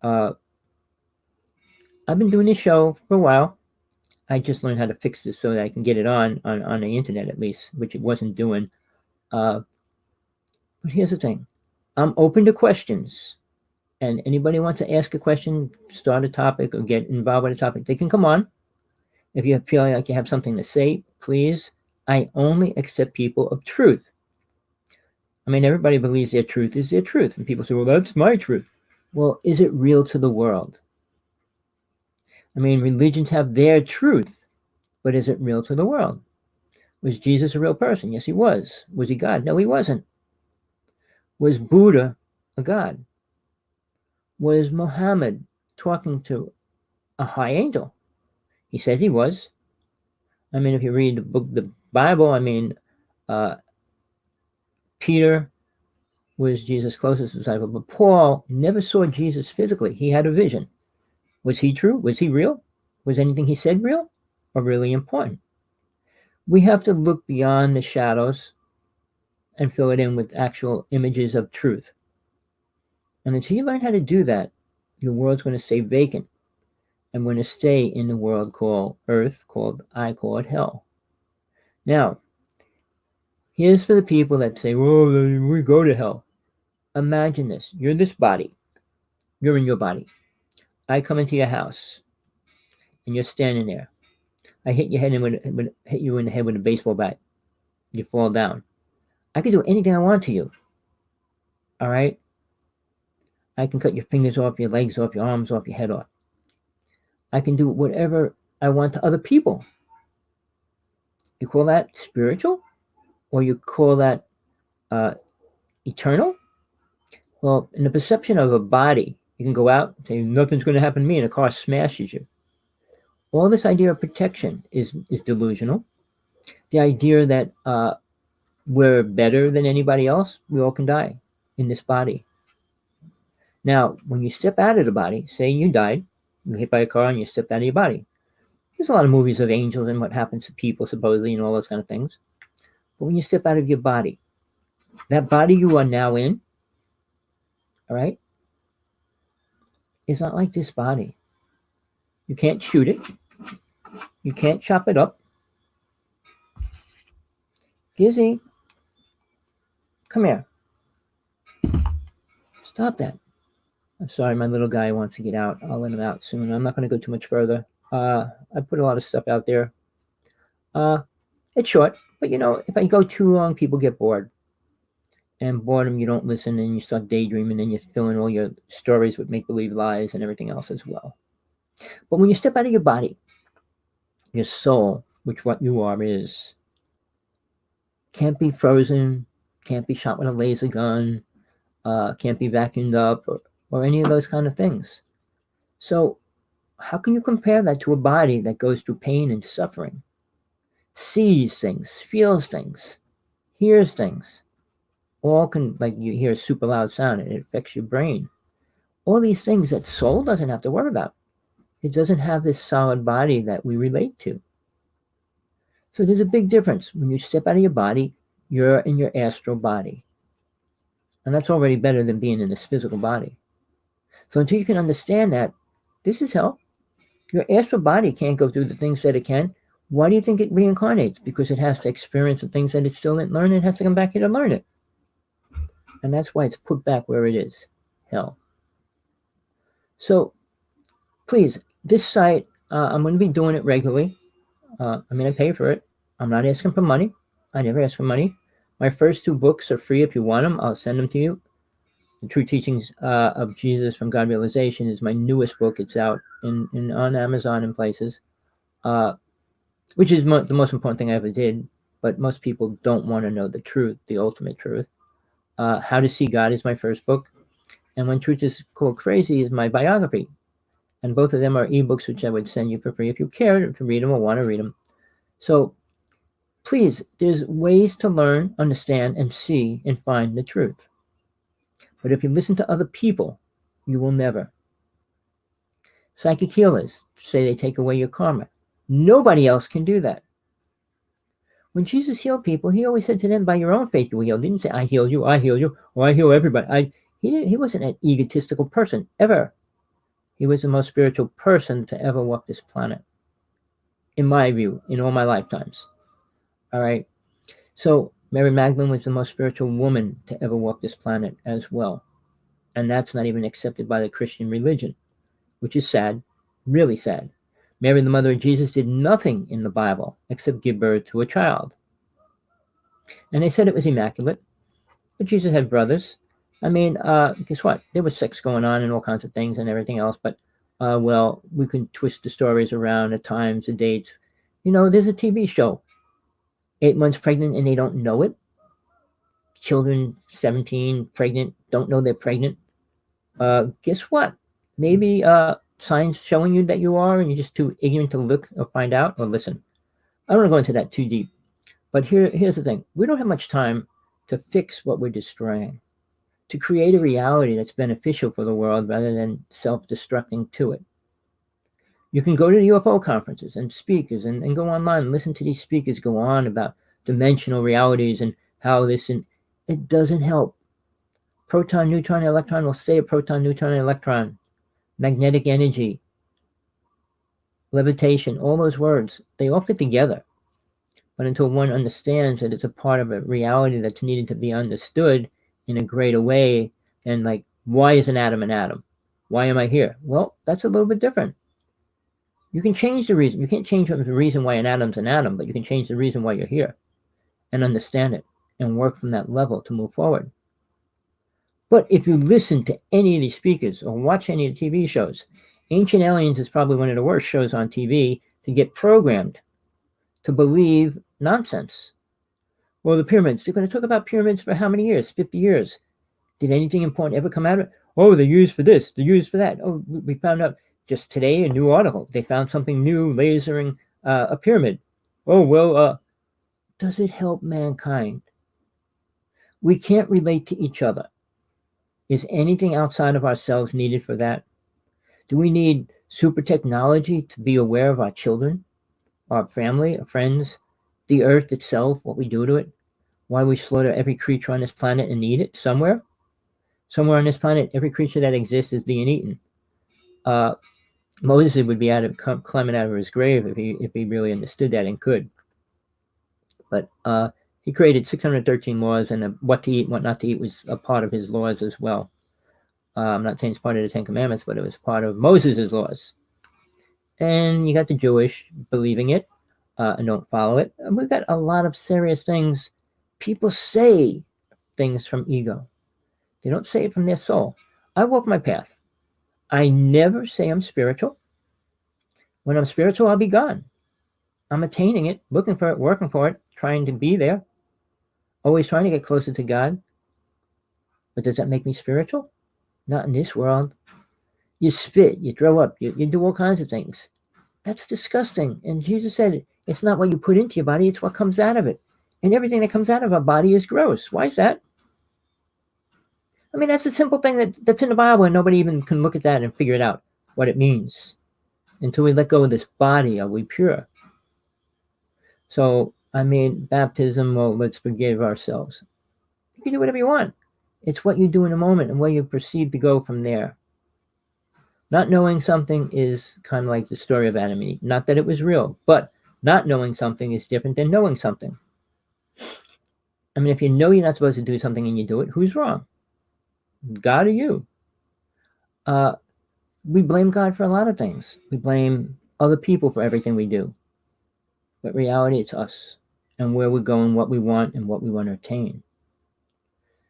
I've been doing this show for a while. I just learned how to fix this so that I can get it on the internet at least, which it wasn't doing. But here's the thing. I'm open to questions. And anybody wants to ask a question, start a topic, or get involved with a topic, they can come on. If you feel like you have something to say, please. I only accept people of truth. I mean, everybody believes their truth is their truth. And people say, well, that's my truth. Well, is it real to the world? I mean, religions have their truth, but is it real to the world? Was Jesus a real person? Yes, he was. Was he God? No, he wasn't. Was Buddha a god? Was Muhammad talking to a high angel? He said he was. I mean, if you read the Bible, I mean, Peter was Jesus' closest disciple, but Paul never saw Jesus physically. He had a vision. Was he true? Was he real? Was anything he said real or really important? We have to look beyond the shadows and fill it in with actual images of truth. And until you learn how to do that, your world's going to stay vacant. And we're going to stay in the world called Earth, I call it hell. Now, here's for the people that say, well, we go to hell. Imagine this. You're this body. You're in your body. I come into your house, and you're standing there. I hit you in the head with a baseball bat. You fall down. I can do anything I want to you. All right? I can cut your fingers off, your legs off, your arms off, your head off. I can do whatever I want to other people. You call that spiritual? Or you call that eternal? Well, in the perception of a body, you can go out and say, nothing's going to happen to me, and a car smashes you. All this idea of protection is delusional. The idea that we're better than anybody else, we all can die in this body. Now, when you step out of the body, say you died, you were hit by a car and you stepped out of your body. There's a lot of movies of angels and what happens to people, supposedly, and all those kind of things. But when you step out of your body, that body you are now in, all right, is not like this body. You can't shoot it. You can't chop it up. Gizzy, come here. Stop that. I'm sorry, my little guy wants to get out. I'll let him out soon. I'm not going to go too much further. I put a lot of stuff out there. It's short, but if I go too long, people get bored. And boredom, you don't listen, and you start daydreaming, and you fill in all your stories with make-believe lies and everything else as well. But when you step out of your body, your soul, which what you are is, can't be frozen, can't be shot with a laser gun, can't be vacuumed up, or any of those kind of things. So how can you compare that to a body that goes through pain and suffering, sees things, feels things, hears things? All can, like you hear a super loud sound and it affects your brain. All these things that soul doesn't have to worry about. It doesn't have this solid body that we relate to. So there's a big difference. When you step out of your body, you're in your astral body. And that's already better than being in this physical body. So until you can understand that, this is hell. Your astral body can't go through the things that it can. Why do you think it reincarnates? Because it has to experience the things that it still didn't learn. It has to come back here to learn it. And that's why it's put back where it is, hell. So please, this site, I'm going to be doing it regularly. I pay for it. I'm not asking for money. I never ask for money. My first 2 books are free. If you want them, I'll send them to you. The True Teachings of Jesus from God Realization is my newest book. It's out on Amazon and places, which is the most important thing I ever did. But most people don't want to know the truth, the ultimate truth. How to See God is my first book. And When Truth is Called Crazy is my biography. And both of them are ebooks, which I would send you for free if you care to read them or want to read them. So please, there's ways to learn, understand, and see and find the truth. But if you listen to other people, you will never. Psychic healers say they take away your karma. Nobody else can do that. When Jesus healed people, he always said to them, by your own faith you will heal. He didn't say, I heal you, or I heal everybody. He wasn't an egotistical person, ever. He was the most spiritual person to ever walk this planet, in my view, in all my lifetimes. All right? So Mary Magdalene was the most spiritual woman to ever walk this planet as well. And that's not even accepted by the Christian religion, which is sad, really sad. Mary, the mother of Jesus, did nothing in the Bible except give birth to a child. And they said it was immaculate. But Jesus had brothers. I mean, guess what? There was sex going on and all kinds of things and everything else. But, well, we can twist the stories around at times, the dates. There's a TV show, 8 months pregnant and they don't know it. Children 17 pregnant, don't know they're pregnant. Guess what? Maybe signs showing you that you are, and you're just too ignorant to look or find out or listen. I don't want to go into that too deep. But here's the thing. We don't have much time to fix what we're destroying, to create a reality that's beneficial for the world rather than self-destructing to it. You can go to the UFO conferences and speakers and go online and listen to these speakers go on about dimensional realities and how this, and it doesn't help. Proton, neutron, electron will stay a proton, neutron, and electron. Magnetic energy, levitation, all those words, they all fit together. But until one understands that it's a part of a reality that's needed to be understood in a greater way, then like, why is an atom an atom? Why am I here? Well, that's a little bit different. You can change the reason. You can't change the reason why an atom's an atom, but you can change the reason why you're here and understand it and work from that level to move forward. But if you listen to any of these speakers or watch any of the TV shows, Ancient Aliens is probably one of the worst shows on TV to get programmed to believe nonsense. Well, the pyramids, they're going to talk about pyramids for how many years? 50 years. Did anything important ever come out of it? Oh, they're used for this, they're used for that. Oh, we found out just today, a new article. They found something new, lasering a pyramid. Oh, well, does it help mankind? We can't relate to each other. Is anything outside of ourselves needed for that? Do we need super technology to be aware of our children, our family, our friends, the earth itself, what we do to it? Why we slaughter every creature on this planet and eat it somewhere? Somewhere on this planet, every creature that exists is being eaten. Moses would be climbing out of his grave if he really understood that and could. But he created 613 laws, and what to eat and what not to eat was a part of his laws as well. I'm not saying it's part of the Ten Commandments, but it was part of Moses' laws. And you got the Jewish believing it and don't follow it. And we've got a lot of serious things. People say things from ego. They don't say it from their soul. I walk my path. I never say I'm spiritual. When I'm spiritual, I'll be gone. I'm attaining it, looking for it, working for it, trying to be there, always trying to get closer to God. But does that make me spiritual? Not in this world. You spit, you throw up, you do all kinds of things. That's disgusting. And Jesus said, it's not what you put into your body, it's what comes out of it. And everything that comes out of our body is gross. Why is that? I mean, that's a simple thing that's in the Bible, and nobody even can look at that and figure it out, what it means. Until we let go of this body, are we pure? So, I mean, baptism, well, let's forgive ourselves. You can do whatever you want. It's what you do in a moment and where you proceed to go from there. Not knowing something is kind of like the story of Adam and Eve. Not that it was real, but not knowing something is different than knowing something. I mean, if you know you're not supposed to do something and you do it, who's wrong? God or you? We blame God for a lot of things. We blame other people for everything we do. But reality, it's us and where we're going, what we want, and what we want to attain.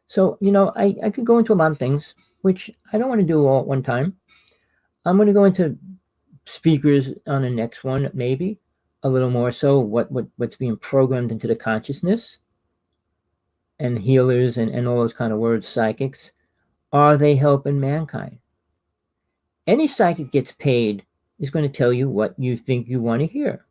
So, I could go into a lot of things, which I don't want to do all at one time. I'm going to go into speakers on the next one, maybe a little more so what's being programmed into the consciousness, and healers and all those kind of words, psychics. Are they helping mankind? Any psychic gets paid is going to tell you what you think you want to hear.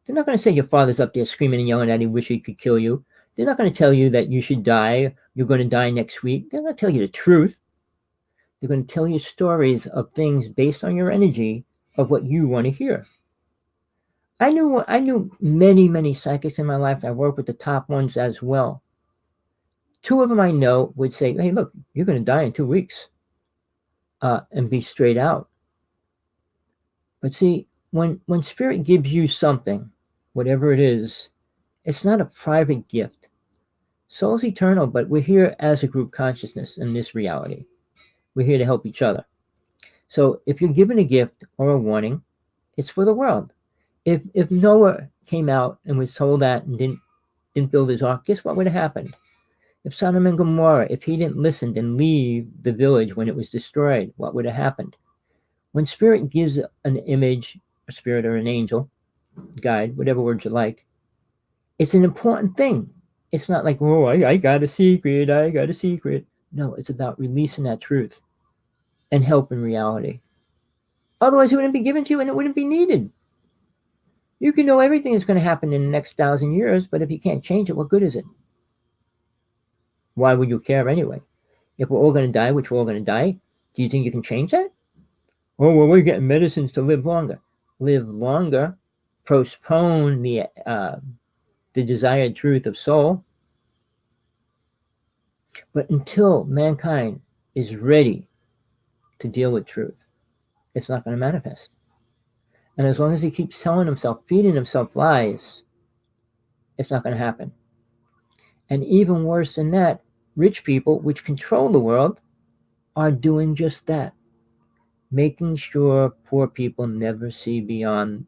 They're not going to say your father's up there screaming and yelling at you, wish he could kill you. They're not going to tell you that you should die, you're going to die next week. They're going to tell you the truth. They're going to tell you stories of things based on your energy of what you want to hear. I knew many, many psychics in my life. I worked with the top ones as well. Two of them I know would say, hey, look, you're going to die in 2 weeks, and be straight out. But see, when spirit gives you something, whatever it is, it's not a private gift. Soul's eternal, but we're here as a group consciousness in this reality. We're here to help each other. So if you're given a gift or a warning, it's for the world. If Noah came out and was told that and didn't build his ark, guess what would have happened? If Sodom and Gomorrah, if he didn't listen and leave the village when it was destroyed, what would have happened? When spirit gives an image, a spirit or an angel, guide, whatever word you like, it's an important thing. It's not like, oh, I got a secret, I got a secret. No, it's about releasing that truth and helping reality. Otherwise, it wouldn't be given to you and it wouldn't be needed. You can know everything that's going to happen in the next 1,000 years, but if you can't change it, what good is it? Why would you care anyway? If we're all going to die, which we're all going to die, do you think you can change that? Oh, well, we're getting medicines to live longer. Live longer, postpone the desired truth of soul. But until mankind is ready to deal with truth, it's not going to manifest. And as long as he keeps telling himself, feeding himself lies, it's not going to happen. And even worse than that, rich people, which control the world, are doing just that. Making sure poor people never see beyond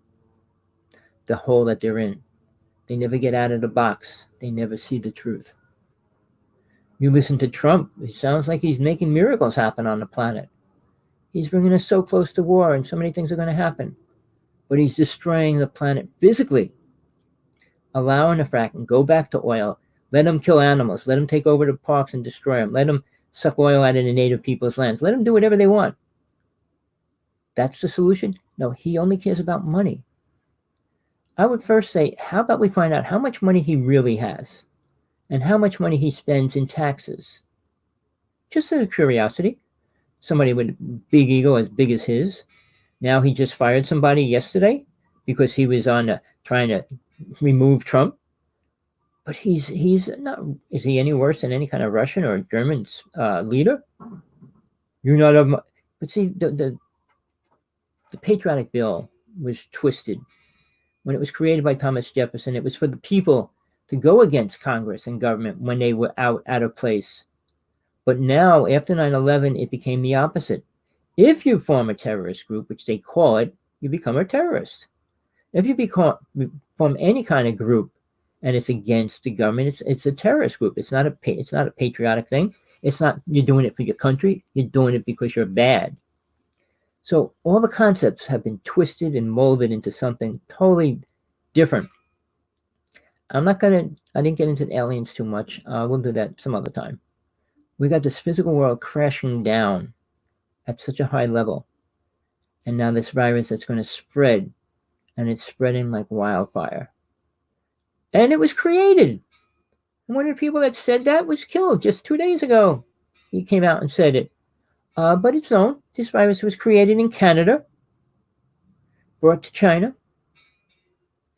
the hole that they're in. They never get out of the box. They never see the truth. You listen to Trump, it sounds like he's making miracles happen on the planet. He's bringing us so close to war and so many things are going to happen. But he's destroying the planet physically. Allowing the fracking, go back to oil, let them kill animals, let them take over the parks and destroy them, let them suck oil out of the native people's lands, let them do whatever they want. That's the solution? No, he only cares about money. I would first say, how about we find out how much money he really has and how much money he spends in taxes? Just as a curiosity. Somebody with a big ego as big as his. Now he just fired somebody yesterday because he was on trying to remove Trump. But he's not. Is he any worse than any kind of Russian or German leader? You're not a. But see, the patriotic bill was twisted. When it was created by Thomas Jefferson, it was for the people to go against Congress and government when they were out of place. But now, after 9/11, it became the opposite. If you form a terrorist group, which they call it, you become a terrorist. If you form any kind of group and it's against the government, it's a terrorist group. It's not a patriotic thing. It's not you're doing it for your country. You're doing it because you're bad. So all the concepts have been twisted and molded into something totally different. I didn't get into aliens too much. We'll do that some other time. We got this physical world crashing down at such a high level. And now this virus that's going to spread, and it's spreading like wildfire. And it was created. And one of the people that said that was killed just 2 days ago. He came out and said it. But it's known. This virus was created in Canada, brought to China,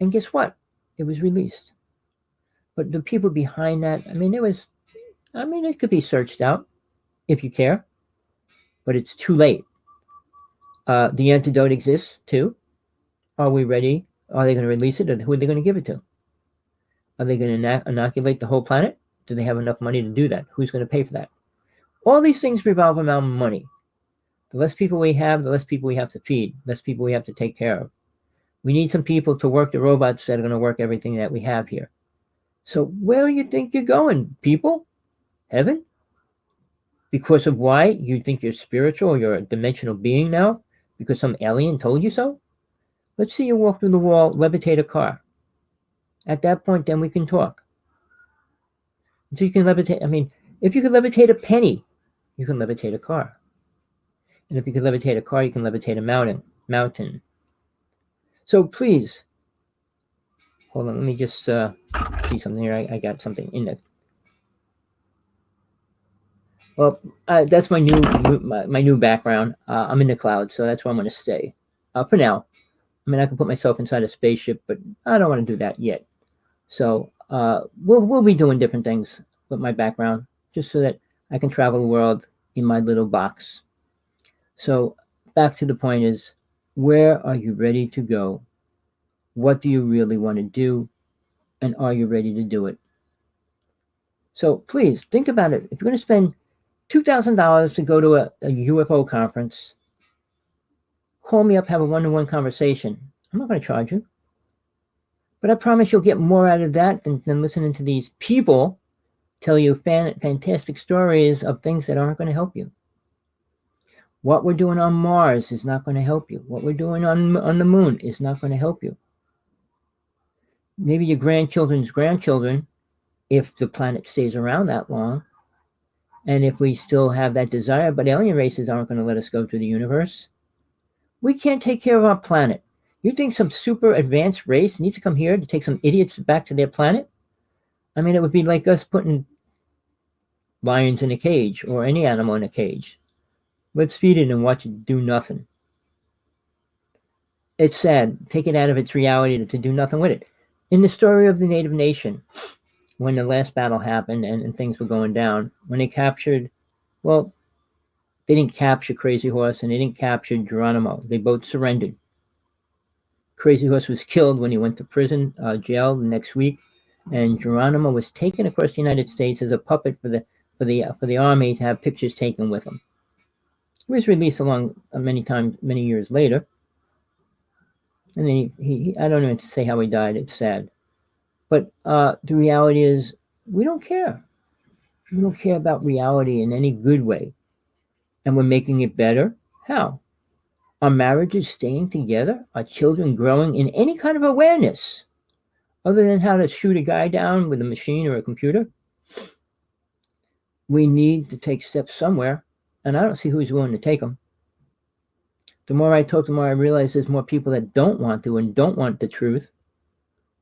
and guess what? It was released. But the people behind that, it could be searched out if you care, but it's too late. The antidote exists too. Are we ready? Are they going to release it, or who are they going to give it to? Are they going to inoculate the whole planet? Do they have enough money to do that? Who's going to pay for that? All these things revolve around money. The less people we have, the less people we have to feed, less people we have to take care of. We need some people to work the robots that are going to work everything that we have here. So where do you think you're going, people? Heaven? Because of why? You think you're spiritual or you're a dimensional being now? Because some alien told you so? Let's see you walk through the wall, levitate a car. At that point, then we can talk. So you can levitate, if you could levitate a penny, you can levitate a car. And if you can levitate a car, you can levitate a mountain. So please, hold on, let me just see something here. I got something in there. Well, that's my new background. I'm in the cloud, so that's where I'm going to stay for now. I can put myself inside a spaceship, but I don't want to do that yet. So we'll be doing different things with my background, just so that I can travel the world in my little box. So back to the point is, where are you ready to go? What do you really want to do? And are you ready to do it? So please think about it. If you're going to spend $2,000 to go to a UFO conference, call me up, have a one-to-one conversation. I'm not going to charge you. But I promise you'll get more out of that than listening to these people tell you fantastic stories of things that aren't going to help you. What we're doing on Mars is not going to help you. What we're doing on the moon is not going to help you. Maybe your grandchildren's grandchildren, if the planet stays around that long, and if we still have that desire, but alien races aren't going to let us go to the universe. We can't take care of our planet. You think some super advanced race needs to come here to take some idiots back to their planet? I mean, it would be like us putting lions in a cage or any animal in a cage. Let's feed it and watch it do nothing. It's sad. Take it out of its reality to do nothing with it. In the story of the Native Nation, when the last battle happened and things were going down, when they captured, well, they didn't capture Crazy Horse and they didn't capture Geronimo. They both surrendered. Crazy Horse was killed when he went to prison, jail the next week, and Geronimo was taken across the United States as a puppet for the army to have pictures taken with him. He was released along many years later, and then he I don't know to say how he died. It's sad, but the reality is we don't care. We don't care about reality in any good way, and we're making it better. How? Our marriages staying together? Our children growing in any kind of awareness other than how to shoot a guy down with a machine or a computer? We need to take steps somewhere, and I don't see who's willing to take them. The more I talk, the more I realize there's more people that don't want to and don't want the truth.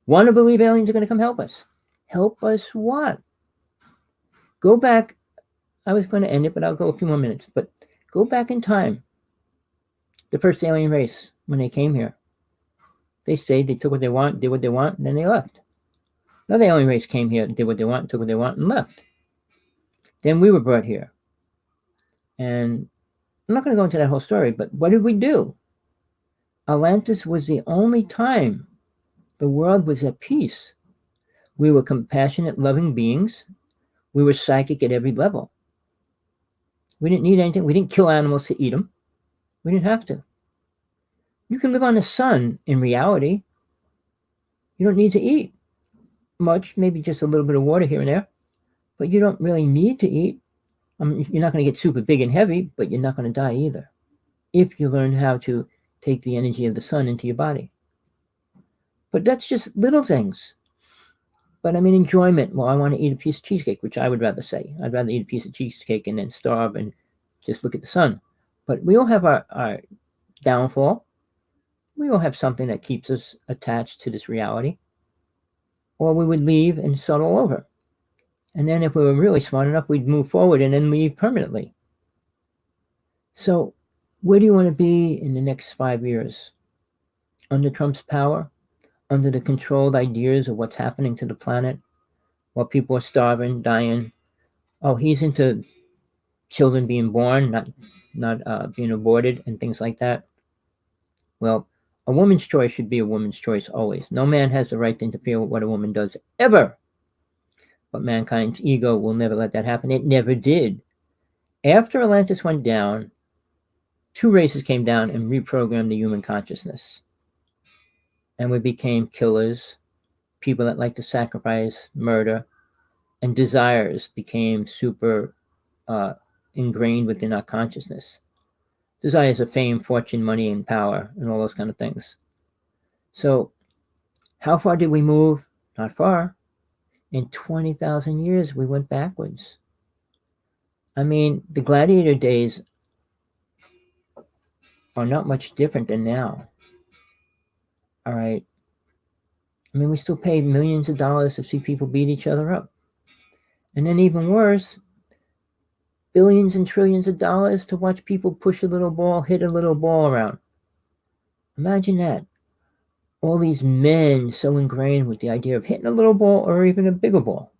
Want to believe aliens are going to come help us. Help us what? Go back. I was going to end it, but I'll go a few more minutes. But go back in time. The first alien race, when they came here, they stayed, they took what they want, did what they want, and then they left. Another alien race came here, did what they want, took what they want, and left. Then we were brought here. And I'm not going to go into that whole story, but what did we do? Atlantis was the only time the world was at peace. We were compassionate, loving beings. We were psychic at every level. We didn't need anything. We didn't kill animals to eat them. We didn't have to. You can live on the sun in reality. You don't need to eat much, maybe just a little bit of water here and there, but you don't really need to eat. You're not going to get super big and heavy, but you're not going to die either if you learn how to take the energy of the sun into your body. But that's just little things. But I mean, enjoyment. Well, I want to eat a piece of cheesecake, which I would rather say. I'd rather eat a piece of cheesecake and then starve and just look at the sun. But we all have our downfall. We all have something that keeps us attached to this reality. Or we would leave and start all over. And then if we were really smart enough, we'd move forward and then leave permanently. So where do you want to be in the next 5 years? Under Trump's power? Under the controlled ideas of what's happening to the planet? While people are starving, dying. Oh, he's into children being born, not being aborted and things like that. Well, a woman's choice should be a woman's choice always. No man has the right to interfere with what a woman does, ever. But mankind's ego will never let that happen. It never did. After Atlantis went down, 2 races came down and reprogrammed the human consciousness. And we became killers, people that like to sacrifice, murder, and desires became super ingrained within our consciousness. Desires of fame, fortune, money, and power, and all those kind of things. So, how far did we move? Not far. In 20,000 years, we went backwards. I mean, the gladiator days are not much different than now. All right. I mean, we still pay millions of dollars to see people beat each other up. And then even worse, billions and trillions of dollars to watch people push a little ball, hit a little ball around. Imagine that. All these men so ingrained with the idea of hitting a little ball or even a bigger ball.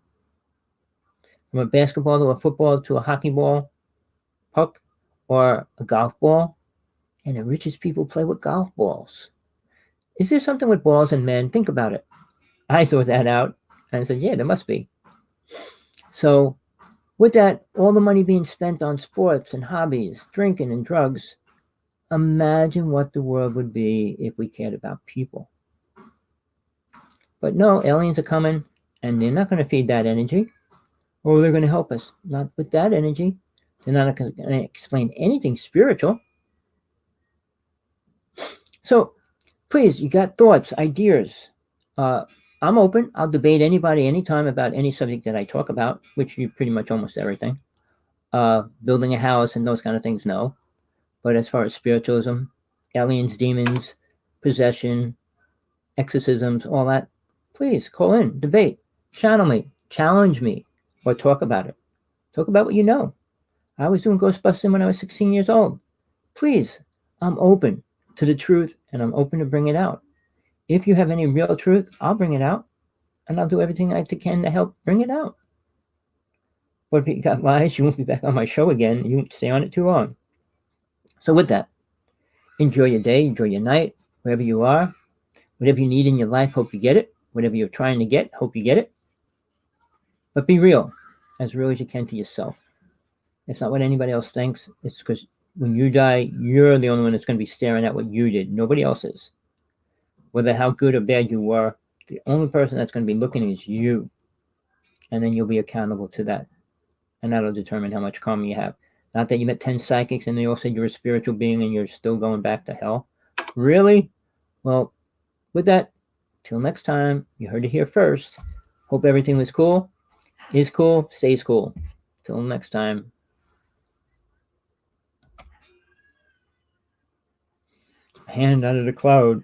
From a basketball to a football to a hockey ball, puck, or a golf ball. And the richest people play with golf balls. Is there something with balls and men? Think about it. I thought that out and I said, yeah, there must be. So with that, all the money being spent on sports and hobbies, drinking and drugs, imagine what the world would be if we cared about people. But no, aliens are coming and they're not going to feed that energy. Oh, they're going to help us. Not with that energy. They're not going to explain anything spiritual. So please, you got thoughts, ideas. I'm open. I'll debate anybody anytime about any subject that I talk about, which you pretty much almost everything. Building a house and those kind of things, no. But as far as spiritualism, aliens, demons, possession, exorcisms, all that, please call in, debate, channel me, challenge me, or talk about it. Talk about what you know. I was doing Ghostbusting when I was 16 years old. Please, I'm open to the truth and I'm open to bring it out. If you have any real truth, I'll bring it out and I'll do everything I can to help bring it out. But if you got lies, you won't be back on my show again. You won't stay on it too long. So with that, enjoy your day, enjoy your night, wherever you are. Whatever you need in your life, hope you get it. Whatever you're trying to get, hope you get it. But be real as you can to yourself. It's not what anybody else thinks. It's because when you die, you're the only one that's going to be staring at what you did. Nobody else is. Whether how good or bad you were, the only person that's going to be looking is you. And then you'll be accountable to that. And that'll determine how much karma you have. Not that you met 10 psychics and they all said you're a spiritual being and you're still going back to hell. Really? Well, with that, till next time, you heard it here first. Hope everything was cool, is cool, stays cool. Till next time. Hand out of the cloud.